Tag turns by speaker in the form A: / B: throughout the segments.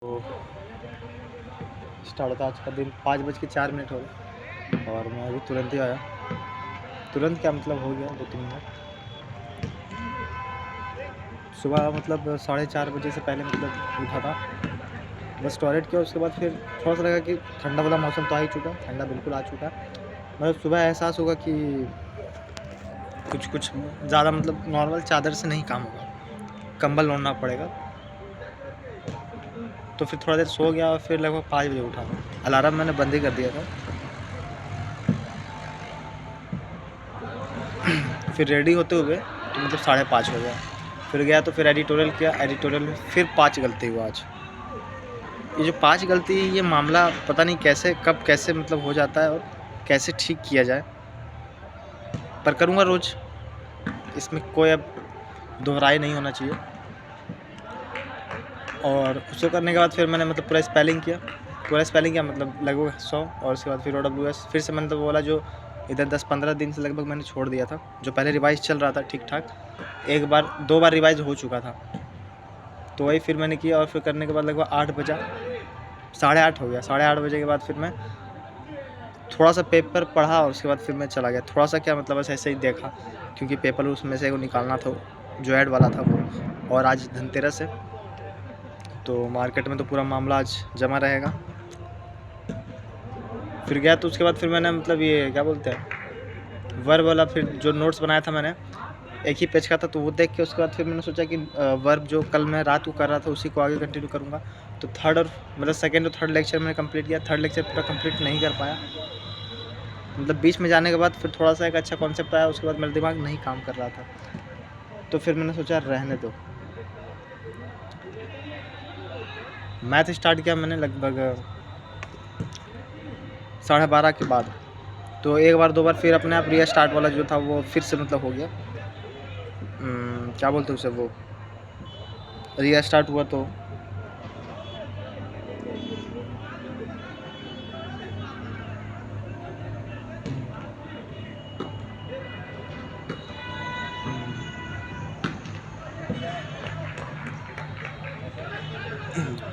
A: तो स्टार्ट होता आज का दिन 5:04 हो गए और मैं अभी तुरंत ही आया। तुरंत क्या मतलब हो गया 2-3 मिनट। सुबह मतलब 4:30 बजे से पहले मतलब उठा था, बस टॉयलेट किया। उसके बाद फिर थोड़ा-सा लगा कि ठंडा वाला मौसम तो आ ही चुका, ठंडा बिल्कुल आ चुका। मतलब सुबह एहसास होगा कि कुछ ज़्यादा मतलब नॉर्मल चादर से नहीं काम होगा, कंबल ओढ़ना पड़ेगा। तो फिर थोड़ा देर सो गया और फिर लगभग 5 बजे उठा। अलार्म मैंने बंद ही कर दिया था। फिर रेडी होते हुए तो मतलब 5:30 हो गया। फिर गया तो फिर एडिटोरियल किया, एडिटोरियल में फिर 5 गलती हुआ आज। ये जो 5 गलती, ये मामला पता नहीं कैसे कब कैसे मतलब हो जाता है और कैसे ठीक किया जाए, पर करूँगा रोज़। इसमें कोई अब दोहराई नहीं होना चाहिए। और उसको करने के बाद फिर मैंने मतलब पूरा स्पेलिंग किया मतलब लगभग 100। और उसके बाद फिर OWS फिर से मैंने तो बोला जो इधर 10-15 दिन से लगभग मैंने छोड़ दिया था, जो पहले रिवाइज़ चल रहा था ठीक-ठाक। 2 बार रिवाइज़ हो चुका था, तो वही फिर मैंने किया। और फिर करने के बाद लगभग 8 बजा, 8:30 हो गया। 8:30 बजे के बाद फिर मैं थोड़ा-सा पेपर पढ़ा और उसके बाद फिर मैं चला गया। थोड़ा-सा क्या मतलब बस ऐसे ही देखा, क्योंकि पेपर उसमें से वो निकालना था, जो ऐड वाला था वो। और आज धनतेरस है, तो मार्केट में तो पूरा मामला आज जमा रहेगा। फिर गया तो उसके बाद फिर मैंने मतलब ये क्या बोलते हैं, वर्ब वाला फिर जो नोट्स बनाया था मैंने, एक ही पेज का था, तो वो देख के उसके बाद फिर मैंने सोचा कि वर्ब जो कल मैं रात को कर रहा था उसी को आगे कंटिन्यू करूँगा। तो थर्ड और मतलब सेकंड और थर्ड लेक्चर मैंने कंप्लीट किया। थर्ड लेक्चर पूरा कंप्लीट नहीं कर पाया, मतलब बीच में जाने के बाद फिर थोड़ा-सा एक अच्छा कॉन्सेप्ट आया, उसके बाद मेरा दिमाग नहीं काम कर रहा था, तो फिर मैंने सोचा रहने दो। मैथ स्टार्ट किया मैंने लगभग 12:30 के बाद। तो एक बार 2 बार फिर अपने आप रीस्टार्ट वाला जो था वो फिर से मतलब हो गया। क्या बोलते हैं उसे, वो रीस्टार्ट हुआ तो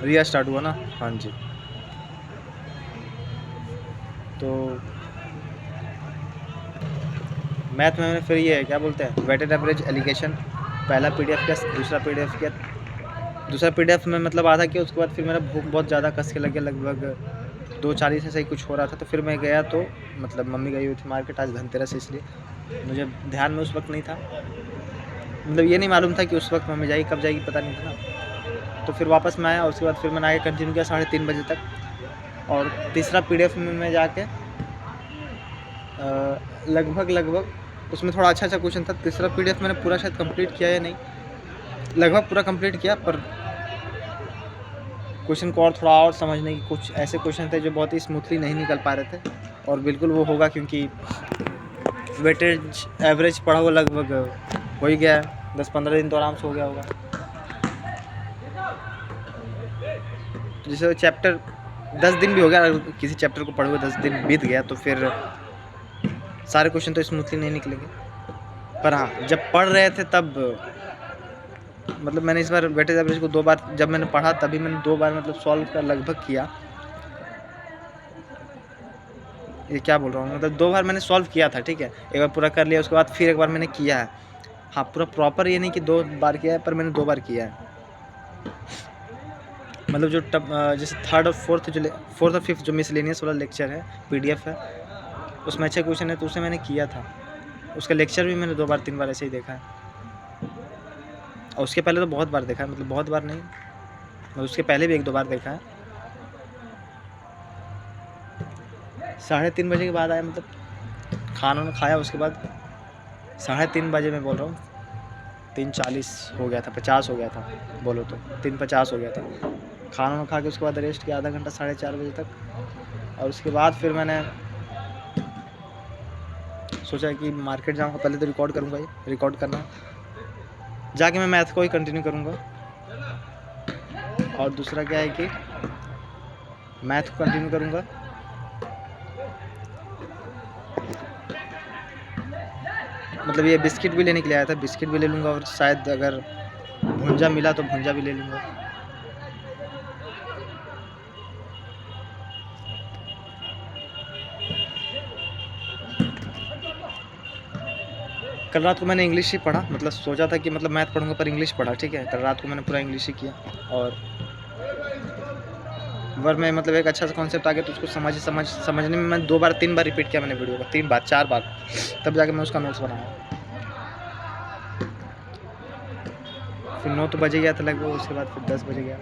A: रीस्टार्ट हुआ ना। हाँ जी। तो मैथ में मैंने फिर ये क्या बोलते हैं, वेटेड एवरेज एलिगेशन पहला पीडीएफ किया, दूसरा पीडीएफ में मतलब आधा किया। उसके बाद फिर मेरा भूख बहुत ज़्यादा कस के लग गया, लगभग 2:40 ऐसा ही कुछ हो रहा था। तो फिर मैं गया, तो मतलब मम्मी गई हुई थी मार्केट, आज धनतेरस है इसलिए मुझे ध्यान में उस वक्त नहीं था, मतलब ये नहीं मालूम था कि उस वक्त मम्मी जाएगी, कब जाएगी पता नहीं था ना। तो फिर वापस मैं आया, उसके बाद फिर मैंने आगे कंटिन्यू किया 3:30 बजे तक। और तीसरा पीडीएफ में मैं जाके लगभग उसमें थोड़ा अच्छा क्वेश्चन था। तीसरा पीडीएफ मैंने पूरा शायद कंप्लीट किया या नहीं, लगभग पूरा कंप्लीट किया, पर क्वेश्चन को और थोड़ा और समझने की, कुछ ऐसे क्वेश्चन थे जो बहुत ही स्मूथली नहीं निकल पा रहे थे। और बिल्कुल वो होगा क्योंकि वेटेज एवरेज पढ़ा हुआ लगभग हो ही गया, 10-15 दिन तो आराम से हो गया होगा। जैसे चैप्टर 10 दिन भी हो गया, अगर किसी चैप्टर को पढ़े हुए 10 दिन बीत गया तो फिर सारे क्वेश्चन तो स्मूथली नहीं निकलेंगे। पर हाँ, जब पढ़ रहे थे तब मतलब मैंने इस बार वेटेज एवरेज को 2 बार जब मैंने पढ़ा, तभी मैंने 2 बार मतलब सॉल्व कर लगभग किया। ये क्या बोल रहा हूँ, मतलब 2 बार मैंने सॉल्व किया था, ठीक है। एक बार पूरा कर लिया, उसके बाद फिर एक बार मैंने किया है। हाँ, पूरा प्रॉपर ये नहीं कि 2 बार किया है, पर मैंने 2 बार किया है। मतलब जो जैसे थर्ड और फिफ्थ जो मिसलेनियस वाला लेक्चर है, पीडीएफ है, उसमें अच्छे क्वेश्चन है, तो उसे मैंने किया था। उसका लेक्चर भी मैंने 2 बार 3 बार ऐसे ही देखा है। और उसके पहले तो बहुत बार देखा है, मतलब बहुत बार नहीं, मतलब उसके पहले भी 1-2 बार देखा है। 3:30 बजे के बाद आया, मतलब खाना वाना खाया, उसके बाद 3:30 बजे मैं बोल रहा हूँ, 3:40 हो गया था, 50 हो गया था बोलो तो, 3:50 हो गया था। खाना वाना खा के उसके बाद रेस्ट किया आधा घंटा 4:30 बजे तक। और उसके बाद फिर मैंने सोचा कि मार्केट जाऊँगा, पहले तो रिकॉर्ड करूँगा, ये रिकॉर्ड करना, जाके मैं मैथ को ही कंटिन्यू करूँगा। और दूसरा क्या है कि मैथ को कंटिन्यू करूँगा। मतलब ये बिस्किट भी लेने के लिए आया था, बिस्किट भी ले लूँगा, और शायद अगर भुंजा मिला तो भुंजा भी ले लूँगा। कल रात को मैंने इंग्लिश ही पढ़ा, मतलब सोचा था कि मतलब मैथ पढ़ूंगा पर इंग्लिश पढ़ा, ठीक है। कल रात को मैंने पूरा इंग्लिश ही किया, और वर्ड में मतलब एक अच्छा सा कॉन्सेप्ट आ गया तो उसको समझने में मैं 2 बार 3 बार रिपीट किया मैंने वीडियो को, 3 बार 4 बार, तब जाके मैं उसका नोट्स बनाया। फिर 9 तो बजे गया था लगभग, उसके बाद फिर 10 बजे गया।